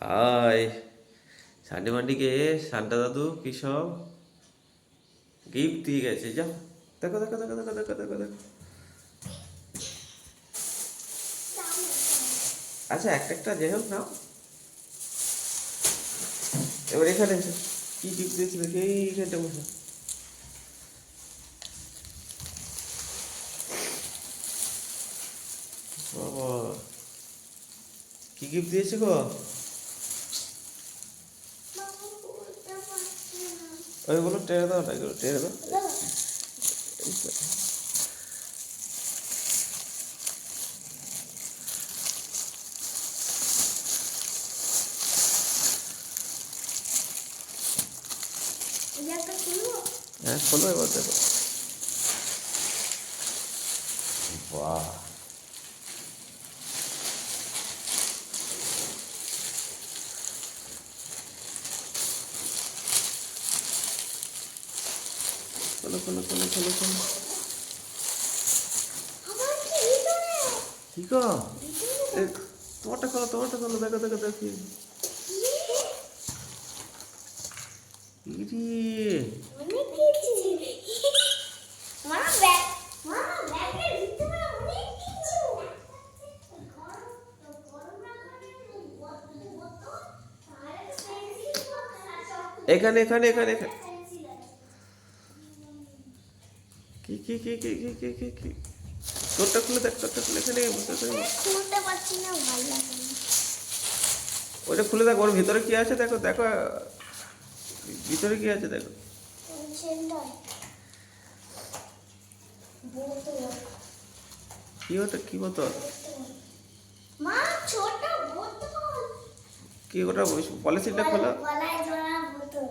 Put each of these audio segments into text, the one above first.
High Sunday মান্ডিকে Santa দাদু কি সব গিফট দিয়ে গেছে। যাও দেখো দেখো দেখো দেখো দেখো দেখো দেখো। আচ্ছা একটা একটা যাই হোক নাও। এবার এখানে এসো, কি গিফট দিয়েছিল এইখানটা বসো। বাবা কি গিফট দিয়েছে গো? ওই বলো টেনে দাও না, এগুলো টেনে দাও। হ্যাঁ খোলো এবার দেখো। বাহ খোলো খোলো খোলো খোলো খোলো। কি গো তোমারটা খোলো, তোমারটা খোলো, দেখো দেখো দেখি। ইরে এখানে এখানে এখানে এখানে কি কি কি কি কি কি কি কি তোরটা খুলে দেখ, তোরটা খুলে এখানে বসে খুলতে পারছি না, ভালো লাগে না। ওটা খুলে দেখ, ওর ভিতরে কি আছে দেখো দেখো, ভিতরে কি আছে দেখো। সেন্টার বোতল, কি ওটা কি বোতল? মা ছোট বোতল, কি ওটা পলিথিনটা খোলো। গলায় জড়া বোতল।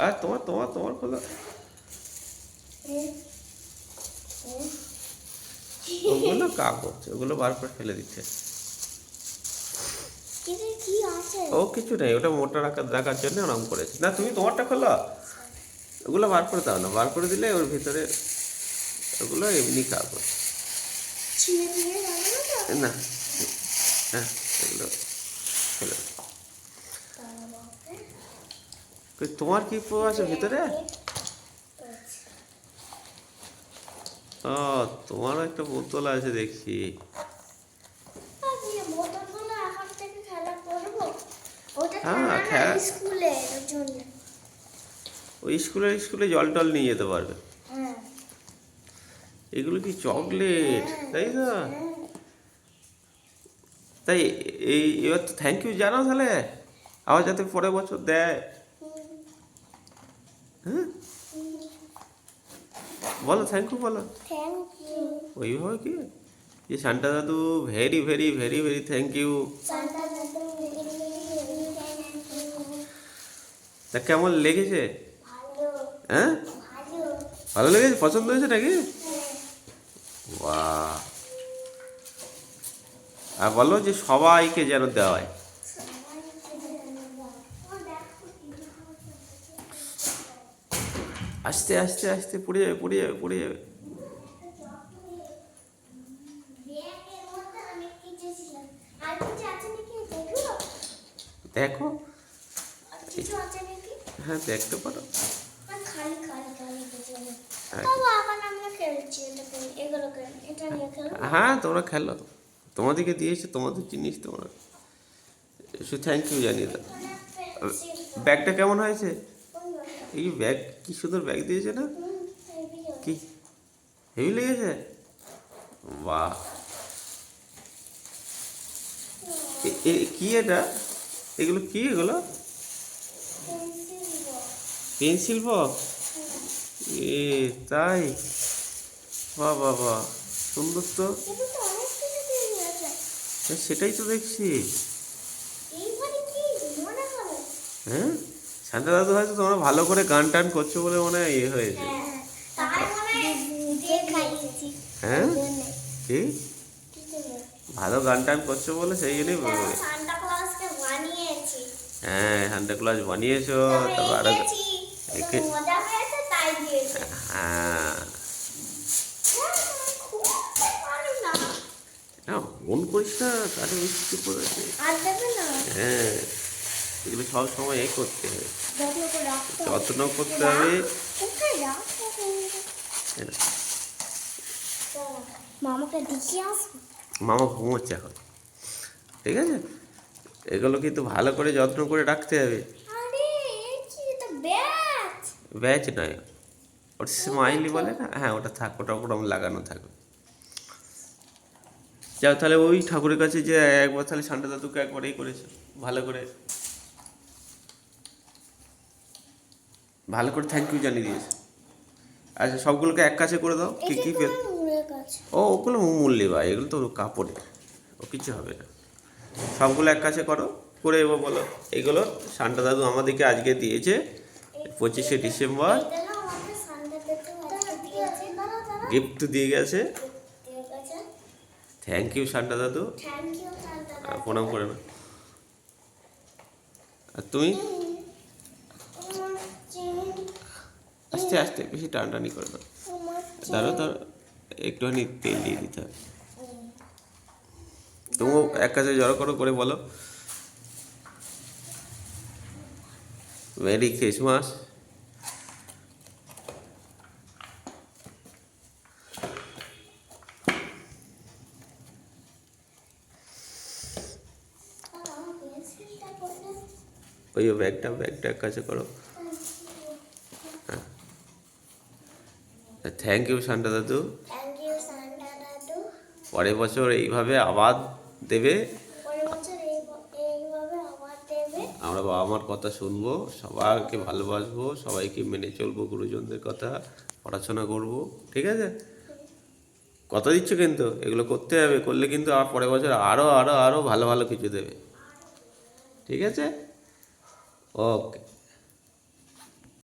আর তোমার তোমার তোমার খোলো। ওগুলো কাগজ, ওগুলো বার করে ফেলে দিচ্ছে। কি আছে? ও কিছু নেই, ওটা মোটা রাখার জন্য ওরকম করেছে। না তুমি তোমারটা খোলো, ওগুলো বার করে দাও না, বার করে দিলে ওর ভিতরে ওগুলো এমনি কাগজ। ছিঁড়ে ছিঁড়ে যাবে না তো? না হ্যাঁ এগুলো ফেলে দাও। কই, তোমার কি আছে ভিতরে? ও তোমারও একটা বোতল আছে দেখছি। বোতলগুলো এখন থেকে খেলা করবো। ওটা হ্যাঁ খেলা না স্কুলে জন্য। ওই স্কুলে জল টল নিয়ে যেতে পারবে। হ্যাঁ এগুলো কি চকলেট তাই না? তাই এই এবার তো থ্যাংক ইউ জানো তাহলে, আবার যাতে পরের বছর দেয়। হ্যাঁ বলো থ্যাংক ইউ বলো। থ্যাংক ইউ ওইভাবে কি যে সান্টা দাদু very very very very thank you. Santa দাদু থ্যাংক ইউ। তা কেমন লেগেছে? ভালো হ্যাঁ ভালো। ভালো লেগেছে, পছন্দ হয়েছে নাকি? বাহ, আর বলো যে সবাইকে যেন দেওয়া হয়। আস্তে আস্তে আস্তে পড়ে যাবে পড়ে যাবে পড়ে যাবে। দেখো হ্যাঁ দেখতে পারো। হ্যাঁ তোমরা খেলো, তোমাদেরকে দিয়েছে তোমাদের জিনিস, তোমরা শুধু থ্যাংক ইউ জানিয়ে দাও। ব্যাগটা কেমন হয়েছে? এই ব্যাগ কি সুন্দর ব্যাগ দিয়েছে না? কি হেভি লেগেছে? বাহ কি এটা? এগুলো কি এগুলো? Pencil box? এ তাই? বাহ বাহ বাহ সুন্দর তো। সেটাই তো দেখছি। হ্যাঁ শান্তা দাদু হয়তো তোমরা ভালো করে গান টান করছো বলে মনে হয় ইয়ে হয়েছে। হ্যাঁ কি ভালো গান টান করছো বলে সেই জন্যই। হ্যাঁ সান্তা ক্লজ বানিয়েছো, তারপর আরো হ্যাঁ হ্যাঁ, মন করিস না, তাহলে বেশি কিছু করেছে। আর দেবে না? হ্যাঁ, এগুলো সব সময় এই করতে হবে, যত্ন করে রাখতে হবে। যত্ন করতে হবে। কোথায় রাখতে হবে? হ্যাঁ, মামাকে দেখিয়ে আসবো। মামা ঘুমোচ্ছে এখন, ঠিক আছে? এগুলো কিন্তু ভালো করে যত্ন করে রাখতে হবে। আরে এই কি, এটা ব্যাচ। ব্যাচ নয়, ওটা স্মাইলি বলে না, হ্যাঁ ওটা থাক, ওটা ওরকম লাগানো থাকবে। যাও তাহলে ওই ঠাকুরের কাছে যে একবার তাহলে সান্টা দাদুকে একবার এই করেছে, ভালো করে ভালো করে থ্যাংক ইউ জানিয়ে দিয়েছে। আচ্ছা, সবগুলোকে এক কাছে করে দাও। কি এটা কি তোমার মুড়ের কাছে। ও, ওগুলো মূল্যে ভাই, এগুলো তো কাপড়ে, ও কিছু হবে না। সবগুলো এক কাছে করো, করে এবার বলো এগুলো সান্টা দাদু আমাদেরকে আজকে দিয়েছে 25শে ডিসেম্বর, এটা না আমাকে সানডে পেতে আজকে দিয়েছে। গিফট দিয়ে গেছে। দিয়ে গেছে। থ্যাংক ইউ সান্টা দাদু, থ্যাংক ইউ সানডে। প্রণাম করে না। আর তুমি আস্তে আস্তে, বেশি টানটানি করে না, দাঁড়ো দাঁড়ো, একটুখানি তেল দিয়ে দিতে হবে। তুমিও এক কাছে জড়ো করো, করে বলো মেরি ক্রিসমাস। ওই ব্যাগটা এক কাছে করো। থ্যাংক ইউ সান্টা দাদু, থ্যাংক ইউ সান্ডা দাদু। পরের বছর এইভাবে আবার দেবে, পরের বছর এইভাবে আবার দেবে। আমরা বাবা মার কথা শুনবো, সবাইকে ভালোবাসবো, সবাইকে মেনে চলবো, গুরুজনদের কথা, পড়াশোনা করব, ঠিক আছে? কথা দিচ্ছ কিন্তু, এগুলো করতে হবে, করলে কিন্তু আর পরের বছর আরও আরও আরও ভালো ভালো কিছু দেবে, ঠিক আছে? ওকে।